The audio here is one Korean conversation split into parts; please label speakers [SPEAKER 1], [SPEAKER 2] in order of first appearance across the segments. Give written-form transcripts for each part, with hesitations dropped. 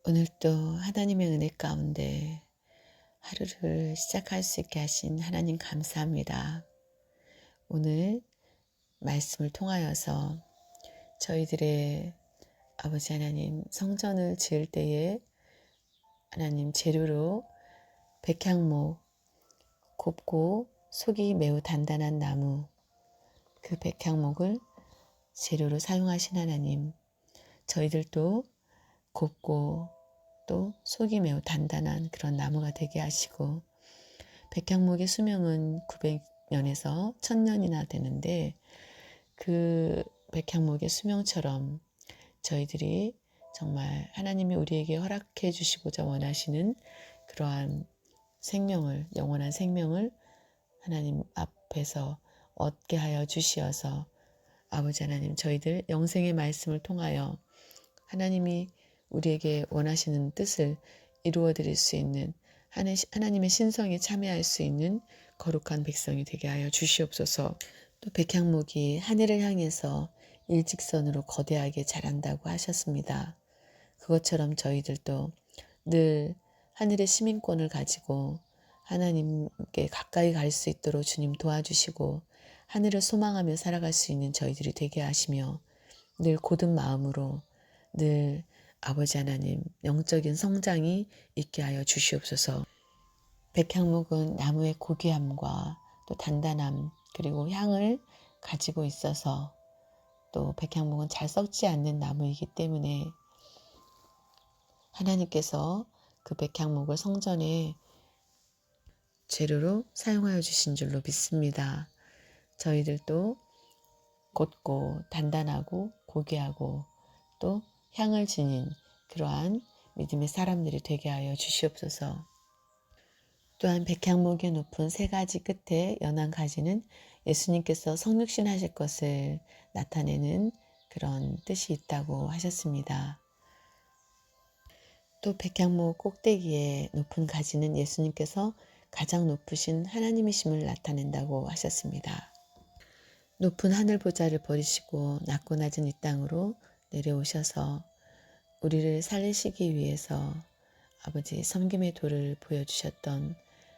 [SPEAKER 1] 오늘도 하나님의 은혜 가운데 하루를 시작할 수 있게 하신 하나님 감사합니다. 오늘 말씀을 통하여서 저희들의 아버지 하나님 성전을 지을 때에 하나님 재료로 백향목, 곱고 속이 매우 단단한 나무, 그 백향목을 재료로 사용하신 하나님, 저희들도 곱고 또 속이 매우 단단한 그런 나무가 되게 하시고, 백향목의 수명은 900년에서 1000년이나 되는데, 그 백향목의 수명처럼 저희들이 정말 하나님이 우리에게 허락해 주시고자 원하시는 그러한 생명을, 영원한 생명을 하나님 앞에서 얻게 하여 주시어서, 아버지 하나님, 저희들 영생의 말씀을 통하여 하나님이 우리에게 원하시는 뜻을 이루어 드릴 수 있는 하나님의 신성에 참여할 수 있는 거룩한 백성이 되게 하여 주시옵소서. 또 백향목이 하늘을 향해서 일직선으로 거대하게 자란다고 하셨습니다. 그것처럼 저희들도 늘 하늘의 시민권을 가지고 하나님께 가까이 갈 수 있도록 주님 도와주시고, 하늘을 소망하며 살아갈 수 있는 저희들이 되게 하시며, 늘 곧은 마음으로 늘 아버지 하나님 영적인 성장이 있게 하여 주시옵소서. 백향목은 나무의 고귀함과 또 단단함 그리고 향을 가지고 있어서, 또 백향목은 잘 썩지 않는 나무이기 때문에 하나님께서 그 백향목을 성전에 재료로 사용하여 주신 줄로 믿습니다. 저희들도 곧고 단단하고 고귀하고 또 향을 지닌 그러한 믿음의 사람들이 되게 하여 주시옵소서. 또한 백향목의 높은 세 가지 끝에 연한 가지는 예수님께서 성육신 하실 것을 나타내는 그런 뜻이 있다고 하셨습니다. 또 백향목 꼭대기에 높은 가지는 예수님께서 가장 높으신 하나님이심을 나타낸다고 하셨습니다. 높은 하늘 보좌를 버리시고 낮고 낮은 이 땅으로 내려오셔서 우리를 살리시기 위해서 아버지 섬김의 도를 보여주셨던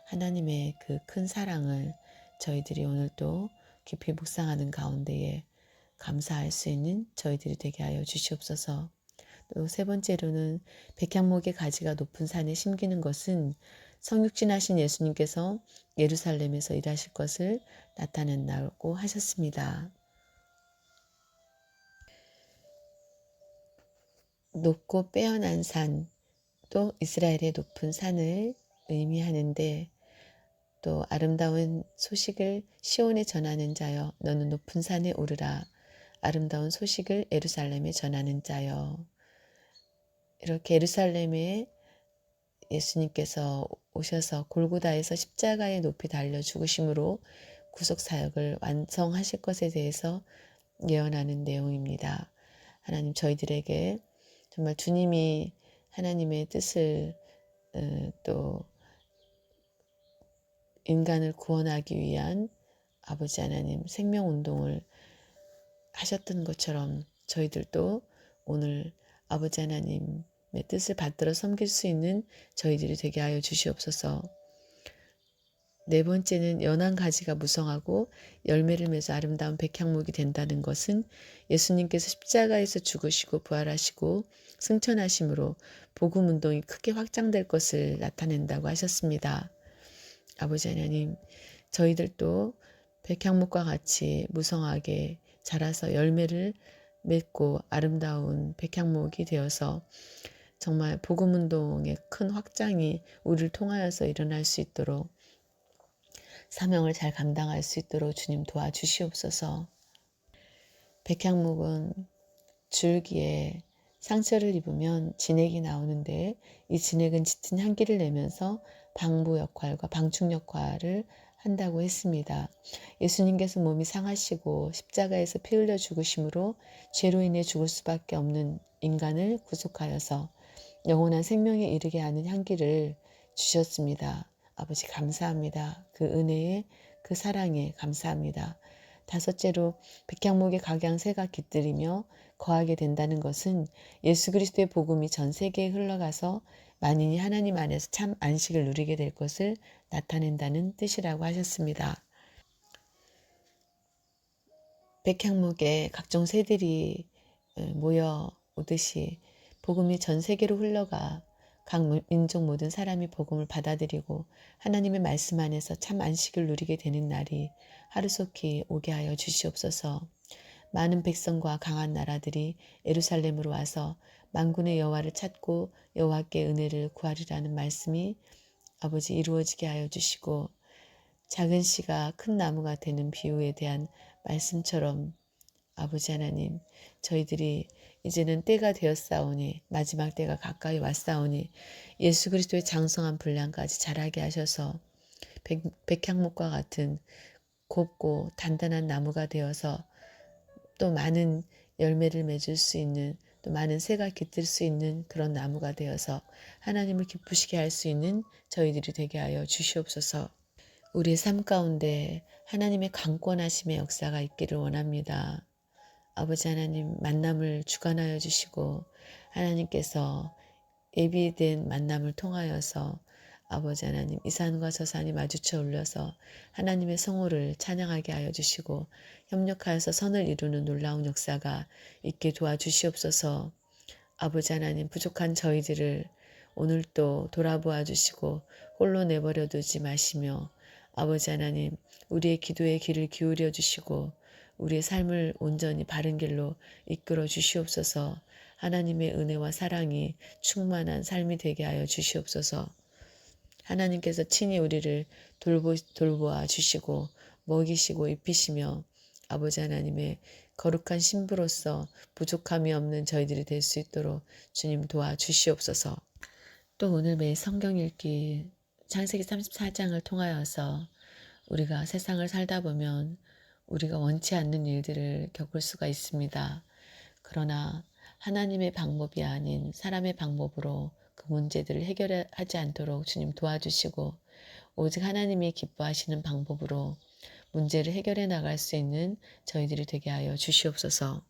[SPEAKER 1] 하나님의 그 큰 사랑을 저희들이 오늘도 깊이 묵상하는 가운데에 감사할 수 있는 저희들이 되게 하여 주시옵소서. 또 세 번째로는 백향목의 가지가 높은 산에 심기는 것은 성육신하신 예수님께서 예루살렘에서 일하실 것을 나타낸다고 하셨습니다. 높고 빼어난 산, 또 이스라엘의 높은 산을 의미하는데, 또 아름다운 소식을 시온에 전하는 자여 너는 높은 산에 오르라. 아름다운 소식을 예루살렘에 전하는 자여. 이렇게 예루살렘에 예수님께서 오셔서 골고다에서 십자가에 높이 달려 죽으심으로 구속사역을 완성하실 것에 대해서 예언하는 내용입니다. 하나님, 저희들에게 정말 주님이 하나님의 뜻을 또 인간을 구원하기 위한 아버지 하나님 생명운동을 하셨던 것처럼 저희들도 오늘 아버지 하나님의 뜻을 받들어 섬길 수 있는 저희들이 되게 하여 주시옵소서. 네 번째는 연한 가지가 무성하고 열매를 맺어 아름다운 백향목이 된다는 것은 예수님께서 십자가에서 죽으시고 부활하시고 승천하심으로 복음운동이 크게 확장될 것을 나타낸다고 하셨습니다. 아버지 하나님, 저희들도 백향목과 같이 무성하게 자라서 열매를 맺고 아름다운 백향목이 되어서 정말 복음운동의 큰 확장이 우리를 통하여서 일어날 수 있도록, 사명을 잘 감당할 수 있도록 주님 도와주시옵소서. 백향목은 줄기에 상처를 입으면 진액이 나오는데, 이 진액은 짙은 향기를 내면서 방부 역할과 방충 역할을 한다고 했습니다. 예수님께서 몸이 상하시고 십자가에서 피 흘려 죽으심으로 죄로 인해 죽을 수밖에 없는 인간을 구속하여서 영원한 생명에 이르게 하는 향기를 주셨습니다. 아버지 감사합니다. 그 은혜에, 그 사랑에 감사합니다. 다섯째로 백향목의 각양 새가 깃들이며 거하게 된다는 것은 예수 그리스도의 복음이 전 세계에 흘러가서 만인이 하나님 안에서 참 안식을 누리게 될 것을 나타낸다는 뜻이라고 하셨습니다. 백향목에 각종 새들이 모여 오듯이 복음이 전 세계로 흘러가 각 민족 모든 사람이 복음을 받아들이고 하나님의 말씀 안에서 참 안식을 누리게 되는 날이 하루속히 오게 하여 주시옵소서. 많은 백성과 강한 나라들이 예루살렘으로 와서 만군의 여호와를 찾고 여호와께 은혜를 구하리라는 말씀이 아버지 이루어지게 하여 주시고, 작은 씨가 큰 나무가 되는 비유에 대한 말씀처럼 아버지 하나님, 저희들이 이제는 때가 되었사오니, 마지막 때가 가까이 왔사오니 예수 그리스도의 장성한 분량까지 자라게 하셔서 백향목과 같은 곱고 단단한 나무가 되어서 또 많은 열매를 맺을 수 있는, 또 많은 새가 깃들 수 있는 그런 나무가 되어서 하나님을 기쁘시게 할 수 있는 저희들이 되게 하여 주시옵소서. 우리의 삶 가운데 하나님의 강권하심의 역사가 있기를 원합니다. 아버지 하나님, 만남을 주관하여 주시고 하나님께서 예비된 만남을 통하여서 아버지 하나님, 이 산과 저 산이 마주쳐 올려서 하나님의 성호를 찬양하게 하여 주시고 협력하여서 선을 이루는 놀라운 역사가 있게 도와주시옵소서. 아버지 하나님, 부족한 저희들을 오늘도 돌아보아 주시고 홀로 내버려 두지 마시며 아버지 하나님, 우리의 기도에 귀를 기울여 주시고 우리의 삶을 온전히 바른 길로 이끌어 주시옵소서. 하나님의 은혜와 사랑이 충만한 삶이 되게 하여 주시옵소서. 하나님께서 친히 우리를 돌보아 주시고 먹이시고 입히시며 아버지 하나님의 거룩한 신부로서 부족함이 없는 저희들이 될 수 있도록 주님 도와주시옵소서. 또 오늘 매일 성경 읽기 창세기 34장을 통하여서 우리가 세상을 살다 보면 우리가 원치 않는 일들을 겪을 수가 있습니다. 그러나 하나님의 방법이 아닌 사람의 방법으로 그 문제들을 해결하지 않도록 주님 도와주시고 오직 하나님이 기뻐하시는 방법으로 문제를 해결해 나갈 수 있는 저희들이 되게 하여 주시옵소서.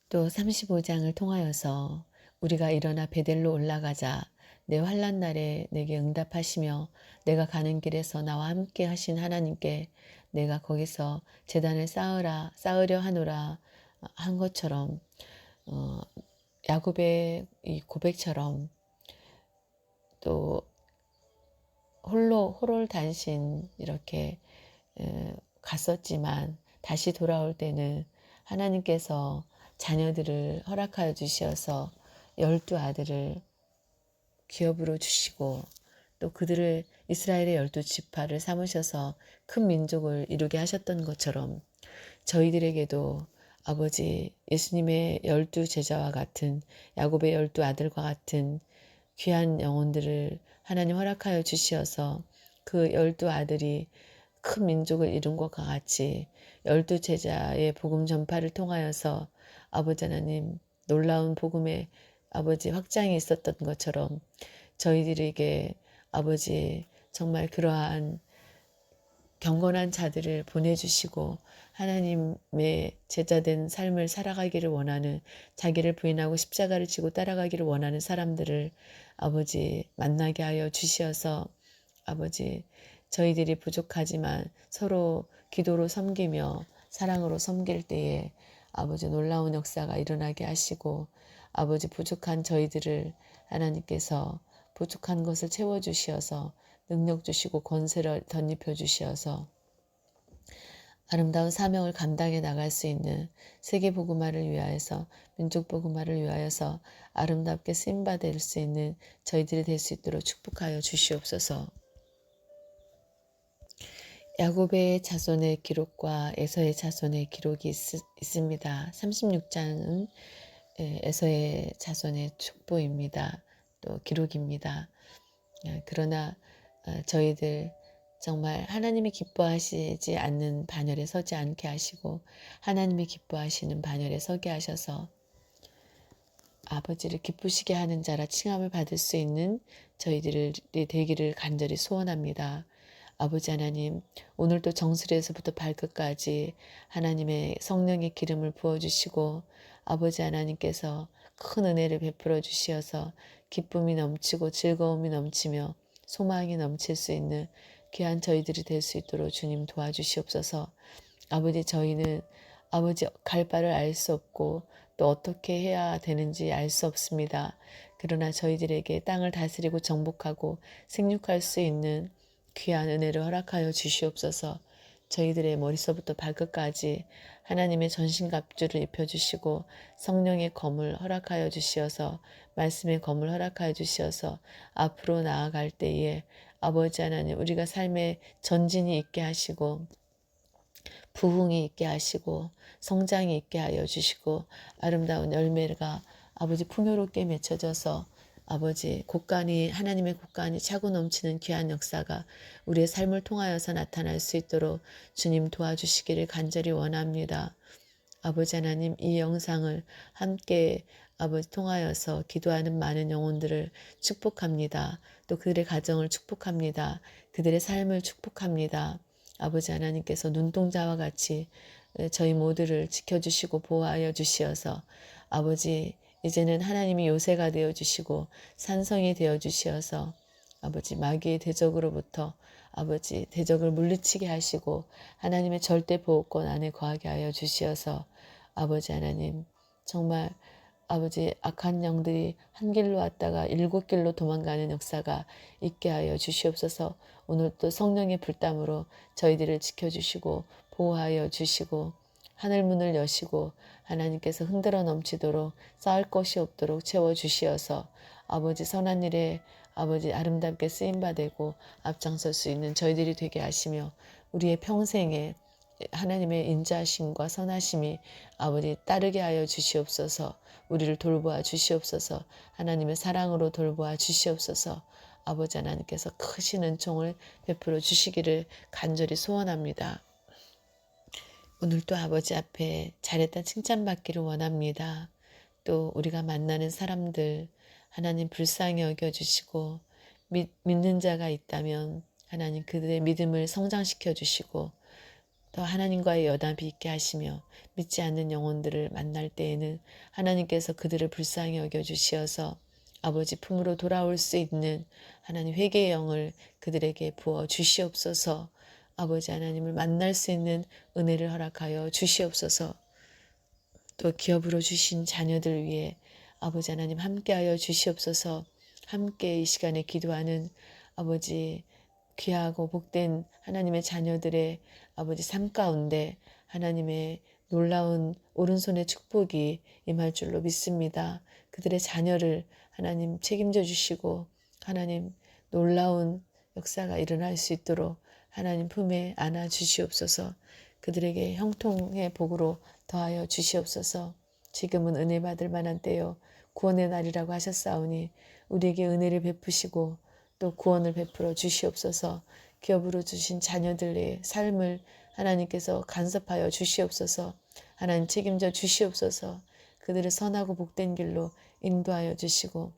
[SPEAKER 1] 또 35장을 통하여서 우리가 일어나 베델로 올라가자 내 환난 날에 내게 응답하시며 내가 가는 길에서 나와 함께 하신 하나님께 내가 거기서 제단을 쌓으려 하노라 한 것처럼 야곱의 이 고백처럼 또 호롤단신 이렇게 갔었지만 다시 돌아올 때는 하나님께서 자녀들을 허락하여 주셔서 12 아들을 기업으로 주시고 또 그들을 이스라엘의 12지파를 삼으셔서 큰 민족을 이루게 하셨던 것처럼 저희들에게도 아버지 예수님의 12 제자와 같은 야곱의 12 아들과 같은 귀한 영혼들을 하나님 허락하여 주시어서 그 12 아들이 큰 민족을 이룬 것과 같이 12 제자의 복음 전파를 통하여서 아버지 하나님 놀라운 복음의 아버지 확장이 있었던 것처럼 저희들에게 아버지 정말 그러한 경건한 자들을 보내주시고 하나님의 제자된 삶을 살아가기를 원하는, 자기를 부인하고 십자가를 지고 따라가기를 원하는 사람들을 아버지 만나게 하여 주시어서 아버지 저희들이 부족하지만 서로 기도로 섬기며 사랑으로 섬길 때에 아버지 놀라운 역사가 일어나게 하시고 아버지 부족한 저희들을 하나님께서 부족한 것을 채워주시어서 능력 주시고 권세를 덧입혀 주시어서 아름다운 사명을 감당해 나갈 수 있는 세계 복음화를 위하여서 민족 복음화를 위하여서 아름답게 쓰임받을 수 있는 저희들이 될 수 있도록 축복하여 주시옵소서. 야곱의 자손의 기록과 에서의 자손의 기록이 있습니다. 36장은 에서의 자손의 족보입니다. 또 기록입니다. 그러나 저희들 정말 하나님이 기뻐하시지 않는 반열에 서지 않게 하시고 하나님이 기뻐하시는 반열에 서게 하셔서 아버지를 기쁘시게 하는 자라 칭함을 받을 수 있는 저희들이 되기를 간절히 소원합니다. 아버지 하나님, 오늘도 정수리에서부터 발끝까지 하나님의 성령의 기름을 부어주시고 아버지 하나님께서 큰 은혜를 베풀어 주시어서 기쁨이 넘치고 즐거움이 넘치며 소망이 넘칠 수 있는 귀한 저희들이 될 수 있도록 주님 도와주시옵소서. 아버지, 저희는 아버지 갈 바를 알 수 없고 또 어떻게 해야 되는지 알 수 없습니다. 그러나 저희들에게 땅을 다스리고 정복하고 생육할 수 있는 귀한 은혜를 허락하여 주시옵소서. 저희들의 머리서부터 발끝까지 하나님의 전신갑주를 입혀주시고 성령의 검을 허락하여 주시어서 말씀의 검을 허락하여 주시어서 앞으로 나아갈 때에 아버지 하나님, 우리가 삶의 전진이 있게 하시고 부흥이 있게 하시고 성장이 있게 하여 주시고 아름다운 열매가 아버지 풍요롭게 맺혀져서 아버지 곳간이 하나님의 곳간이 차고 넘치는 귀한 역사가 우리의 삶을 통하여서 나타날 수 있도록 주님 도와주시기를 간절히 원합니다. 아버지 하나님, 이 영상을 함께 아버지 통하여서 기도하는 많은 영혼들을 축복합니다. 또 그들의 가정을 축복합니다. 그들의 삶을 축복합니다. 아버지 하나님께서 눈동자와 같이 저희 모두를 지켜주시고 보호하여 주시어서 아버지, 이제는 하나님이 요새가 되어주시고 산성이 되어주시어서 아버지 마귀의 대적으로부터 아버지 대적을 물리치게 하시고 하나님의 절대 보호권 안에 거하게 하여 주시어서 아버지 하나님, 정말 아버지 악한 영들이 한 길로 왔다가 7길로 도망가는 역사가 있게 하여 주시옵소서. 오늘 또 성령의 불담으로 저희들을 지켜주시고 보호하여 주시고 하늘문을 여시고 하나님께서 흔들어 넘치도록 쌓을 것이 없도록 채워주시어서 아버지 선한 일에 아버지 아름답게 쓰임받고 앞장설 수 있는 저희들이 되게 하시며 우리의 평생에 하나님의 인자하심과 선하심이 아버지 따르게 하여 주시옵소서. 우리를 돌보아 주시옵소서. 하나님의 사랑으로 돌보아 주시옵소서. 아버지 하나님께서 크신 은총을 베풀어 주시기를 간절히 소원합니다. 오늘도 아버지 앞에 잘했다 칭찬받기를 원합니다. 또 우리가 만나는 사람들 하나님 불쌍히 여겨주시고 믿는 자가 있다면 하나님 그들의 믿음을 성장시켜 주시고 또 하나님과의 여담이 있게 하시며 믿지 않는 영혼들을 만날 때에는 하나님께서 그들을 불쌍히 여겨주시어서 아버지 품으로 돌아올 수 있는 하나님 회개의 영을 그들에게 부어 주시옵소서. 아버지 하나님을 만날 수 있는 은혜를 허락하여 주시옵소서. 또 기업으로 주신 자녀들 위해 아버지 하나님 함께하여 주시옵소서. 함께 이 시간에 기도하는 아버지 귀하고 복된 하나님의 자녀들의 아버지 삶 가운데 하나님의 놀라운 오른손의 축복이 임할 줄로 믿습니다. 그들의 자녀를 하나님 책임져 주시고 하나님 놀라운 역사가 일어날 수 있도록 하나님 품에 안아 주시옵소서. 그들에게 형통의 복으로 더하여 주시옵소서. 지금은 은혜 받을 만한 때요 구원의 날이라고 하셨사오니 우리에게 은혜를 베푸시고 또 구원을 베풀어 주시옵소서. 기업으로 주신 자녀들의 삶을 하나님께서 간섭하여 주시옵소서. 하나님 책임져 주시옵소서. 그들을 선하고 복된 길로 인도하여 주시고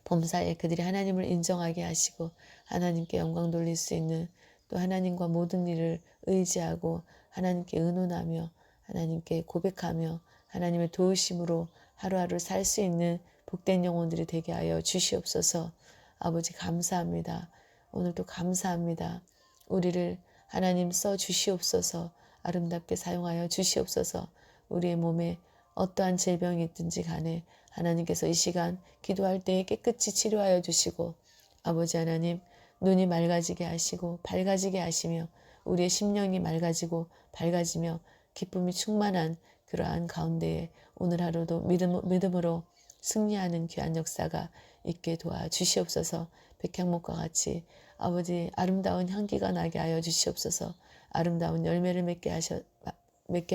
[SPEAKER 1] 범사에 그들이 하나님을 인정하게 하시고 하나님께 영광 돌릴 수 있는 또 하나님과 모든 일을 의지하고 하나님께 의논하며 하나님께 고백하며 하나님의 도우심으로 하루하루 살 수 있는 복된 영혼들이 되게 하여 주시옵소서. 아버지 감사합니다. 오늘도 감사합니다. 우리를 하나님 써 주시옵소서. 아름답게 사용하여 주시옵소서. 우리의 몸에 어떠한 질병이 있든지 간에 하나님께서 이 시간 기도할 때에 깨끗이 치료하여 주시고 아버지 하나님 눈이 맑아지게 하시고 밝아지게 하시며 우리의 심령이 맑아지고 밝아지며 기쁨이 충만한 그러한 가운데에 오늘 하루도 믿음으로 승리하는 귀한 역사가 있게 도와 주시옵소서. 백향목과 같이 아버지 아름다운 향기가 나게 하여 주시옵소서. 아름다운 열매를 맺게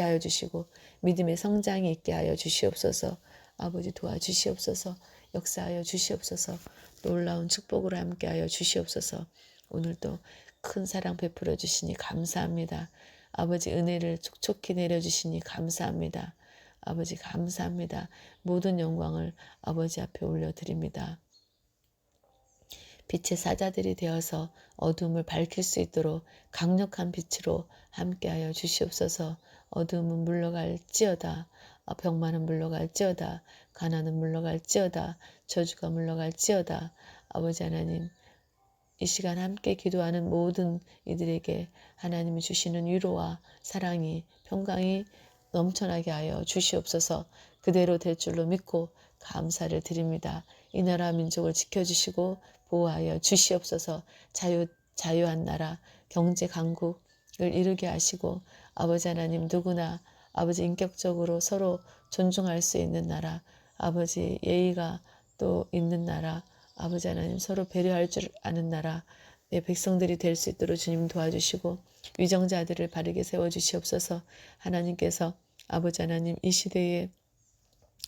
[SPEAKER 1] 하여 주시고 믿음의 성장이 있게 하여 주시옵소서. 아버지 도와주시옵소서. 역사하여 주시옵소서. 놀라운 축복으로 함께하여 주시옵소서. 오늘도 큰 사랑 베풀어 주시니 감사합니다. 아버지 은혜를 촉촉히 내려주시니 감사합니다. 아버지 감사합니다. 모든 영광을 아버지 앞에 올려드립니다. 빛의 사자들이 되어서 어둠을 밝힐 수 있도록 강력한 빛으로 함께하여 주시옵소서. 어둠은 물러갈지어다. 병만은 물러갈지어다. 가난은 물러갈지어다. 저주가 물러갈지어다. 아버지 하나님, 이 시간 함께 기도하는 모든 이들에게 하나님이 주시는 위로와 사랑이 평강이 넘쳐나게 하여 주시옵소서. 그대로 될 줄로 믿고 감사를 드립니다. 이 나라 민족을 지켜주시고 보호하여 주시옵소서. 자유한 나라 경제 강국을 이루게 하시고 아버지 하나님 누구나 아버지 인격적으로 서로 존중할 수 있는 나라, 아버지 예의가 또 있는 나라, 아버지 하나님 서로 배려할 줄 아는 나라, 내 백성들이 될 수 있도록 주님 도와주시고 위정자들을 바르게 세워주시옵소서. 하나님께서 아버지 하나님 이 시대에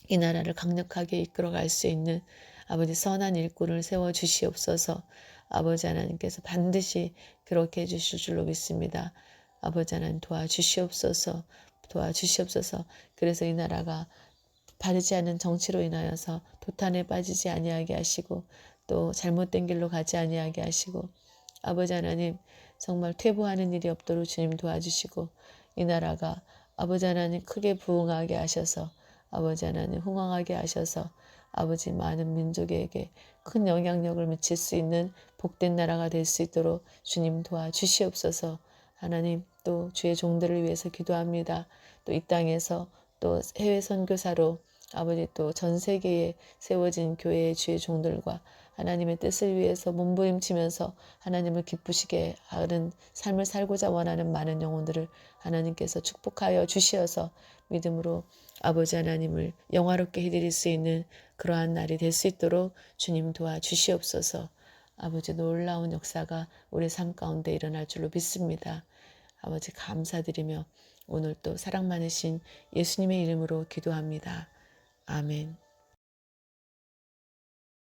[SPEAKER 1] 이 나라를 강력하게 이끌어갈 수 있는 아버지 선한 일꾼을 세워주시옵소서. 아버지 하나님께서 반드시 그렇게 해주실 줄로 믿습니다. 아버지 하나님 도와주시옵소서. 도와주시옵소서. 그래서 이 나라가 바르지 않은 정치로 인하여서 도탄에 빠지지 아니하게 하시고 또 잘못된 길로 가지 아니하게 하시고 아버지 하나님 정말 퇴보하는 일이 없도록 주님 도와주시고 이 나라가 아버지 하나님 크게 부흥하게 하셔서 아버지 하나님 흥왕하게 하셔서 아버지 많은 민족에게 큰 영향력을 미칠 수 있는 복된 나라가 될 수 있도록 주님 도와주시옵소서. 하나님 또 주의 종들을 위해서 기도합니다. 또 이 땅에서 또 해외 선교사로 아버지 또 전 세계에 세워진 교회의 주의 종들과 하나님의 뜻을 위해서 몸부림치면서 하나님을 기쁘시게 하는 삶을 살고자 원하는 많은 영혼들을 하나님께서 축복하여 주시어서 믿음으로 아버지 하나님을 영화롭게 해드릴 수 있는 그러한 날이 될 수 있도록 주님 도와주시옵소서. 아버지 놀라운 역사가 우리 삶 가운데 일어날 줄로 믿습니다. 아버지 감사드리며 오늘 또 사랑 많으신 예수님의 이름으로 기도합니다. 아멘.